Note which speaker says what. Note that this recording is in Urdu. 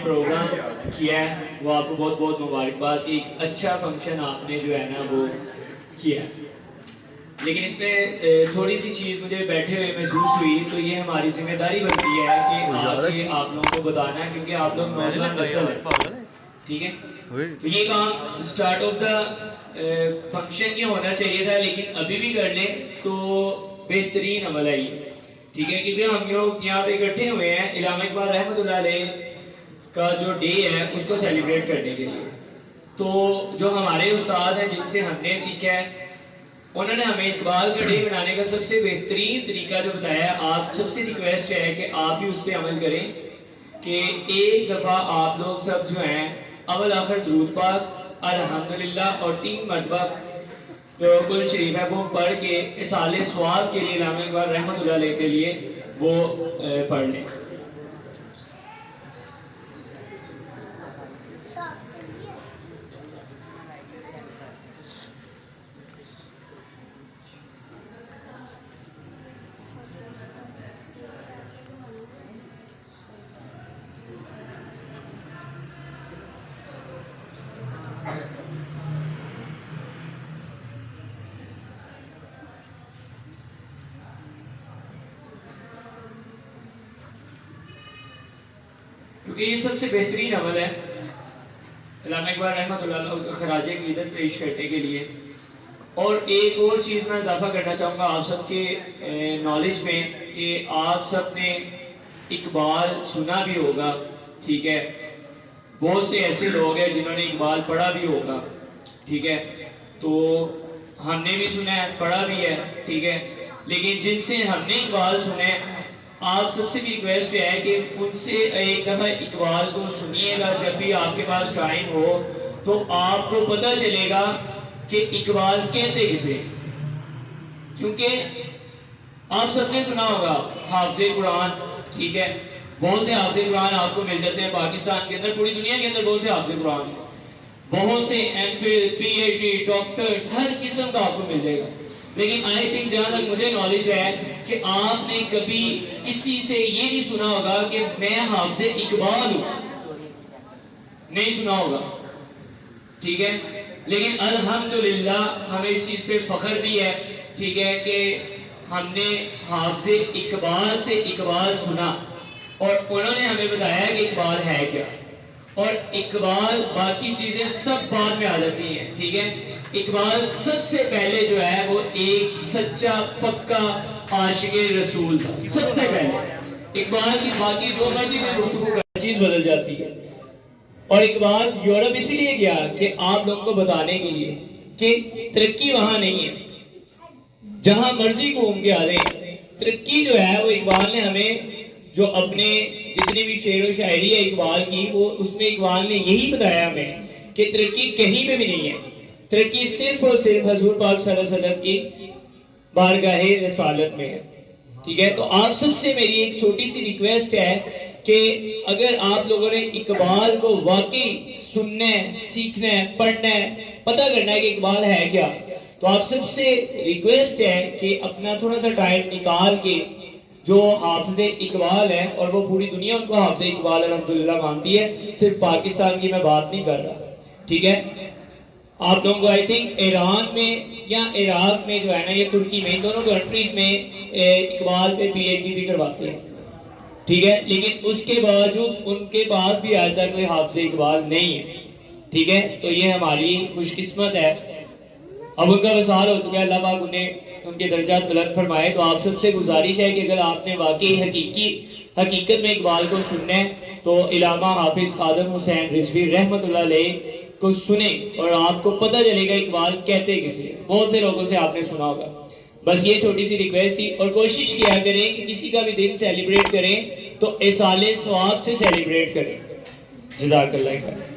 Speaker 1: پروگرام کیا ہے وہ آپ کو بہت بہت مبارکباد. ایک اچھا فنکشن آپ نے جو ہے نا وہ کیا ہے. لیکن اس میں تھوڑی سی چیز مجھے بیٹھے ہوئے محسوس ہوئی, تو یہ ہماری ذمہ داری بنتی ہے کہ آپ لوگوں کو بتانا ہے, کیونکہ آپ لوگ نوجوان نسل ہے, ٹھیک ہے. تو یہ کام اسٹارٹ آف دا فنکشن یہ ہونا چاہیے تھا, لیکن ابھی بھی کر لیں تو بہترین عمل ہے یہ, ٹھیک ہے. کیونکہ ہم لوگ یہاں پہ اکٹھے ہوئے ہیں علامہ اقبال رحمۃ اللہ علیہ کا جو ڈے ہے اس کو سیلیبریٹ کرنے کے لیے. تو جو ہمارے استاد ہیں جن سے ہم نے سیکھا ہے, انہوں نے ہمیں اقبال کا ڈے منانے کا سب سے بہترین طریقہ جو بتایا ہے. آپ سب سے ریکویسٹ ہے کہ آپ بھی اس پہ عمل کریں کہ ایک دفعہ آپ لوگ سب جو ہیں اول آخر درود پاک الحمدللہ اور 3 مرتبہ جو کل شریف ہے وہ پڑھ کے اصال ثواب کے لیے علامہ اقبال رحمۃ اللہ علیہ کے لیے وہ پڑھ لیں. کیونکہ یہ سب سے بہترین عمل ہے علامہ اقبال رحمۃ اللہ علیہ خراج عقیدت پیش کرنے کے لیے. اور ایک اور چیز میں اضافہ کرنا چاہوں گا آپ سب کے نالج میں, کہ آپ سب نے اقبال سنا بھی ہوگا, ٹھیک ہے. بہت سے ایسے لوگ ہیں جنہوں نے اقبال پڑھا بھی ہوگا, ٹھیک ہے. تو ہم نے بھی سنا ہے, پڑھا بھی ہے, ٹھیک ہے. لیکن جن سے ہم نے اقبال سنے, آپ سب سے بھی ریکویسٹ ہے کہ ان سے ایک دفعہ اقبال کو سنیے گا جب بھی آپ کے پاس ٹائم ہو, تو آپ کو پتہ چلے گا کہ اقبال کہتے کسے. کیونکہ آپ سب نے سنا ہوگا حافظ قرآن, ٹھیک ہے. بہت سے حافظ قرآن آپ کو مل جاتے ہیں پاکستان کے اندر, پوری دنیا کے اندر بہت سے حافظ قرآن ہیں. بہت سے M Phil, P H D, doctors, ہر قسم کا آپ کو مل جائے گا. لیکن آئی تھنک جہاں تک مجھے نالج ہے کہ آپ نے کبھی کسی سے یہ نہیں سنا ہوگا کہ میں حافظ اقبال ہوں, نہیں سنا ہوگا, ٹھیک ہے. لیکن الحمدللہ ہمیں اس چیز پہ فخر بھی ہے, ٹھیک ہے, کہ ہم نے حافظ اقبال سے اقبال سنا اور انہوں نے ہمیں بتایا کہ اقبال ہے کیا. اور اقبال باقی چیزیں سب بعد میں آ جاتی ہیں, ٹھیک ہے. اقبال سب سے پہلے جو ہے وہ ایک سچا پکا عاشق رسول تھا, سب سے پہلے. اقبال کی باقی جو مرضی میں گفتگو کا چیز بدل جاتی ہے. اور اقبال یورپ اسی لیے گیا کہ آپ لوگوں کو بتانے کے لیے کہ ترقی وہاں نہیں ہے, جہاں مرضی گھوم کے آ رہے ہیں. ترقی جو ہے وہ اقبال نے ہمیں, جو اپنے جتنی بھی شعر و شاعری ہے اقبال کی, وہ اس میں اقبال نے یہی بتایا ہمیں کہ ترقی کہیں پہ بھی نہیں ہے. ترقی صرف اور صرف حضور پاک صلی اللہ علیہ وسلم کی بارگاہ رسالت میں ہے, ٹھیک ہے. تو آپ سب سے میری ایک چھوٹی سی ریکویسٹ ہے کہ اگر آپ لوگوں نے اقبال کو واقعی سننا ہے, سیکھنا ہے, پڑھنا ہے, پتہ کرنا ہے کہ اقبال ہے کیا, تو آپ سب سے ریکویسٹ ہے کہ اپنا تھوڑا سا ٹائم نکال کے جو حافظ اقبال ہے, اور وہ پوری دنیا ان کو حافظ اقبال الحمدللہ مانتی ہے, صرف پاکستان کی میں بات نہیں کر رہا, ٹھیک ہے. آپ لوگوں کو آئی تھنک ایران میں یا عراق میں جو ہے نا, یہ ترکی میں, ان دونوں کنٹریز میں اقبال پہ پی ایچ ڈی بھی کرواتے ہیں, ٹھیک ہے. لیکن اس کے باوجود ان کے پاس بھی آج تک کوئی حافظ اقبال نہیں ہے, ٹھیک ہے. تو یہ ہماری خوش قسمت ہے. اب ان کا وصال ہو چکا ہے, اللہ پاک انہیں ان کے درجات بلند فرمائے. تو آپ سب سے گزارش ہے کہ اگر آپ نے واقعی حقیقت میں اقبال کو سننا ہے تو علامہ حافظ خادم حسین رضوی رحمۃ اللہ علیہ کو سنیں, اور آپ کو پتہ چلے گا اقبال کہتے کسے. بہت سے لوگوں سے آپ نے سنا ہوگا. بس یہ چھوٹی سی ریکویسٹ تھی. اور کوشش کیا کریں کہ کسی کا بھی دن سیلیبریٹ کریں تو اصال ثواب سے سیلیبریٹ کریں. جزاک اللہ خیر.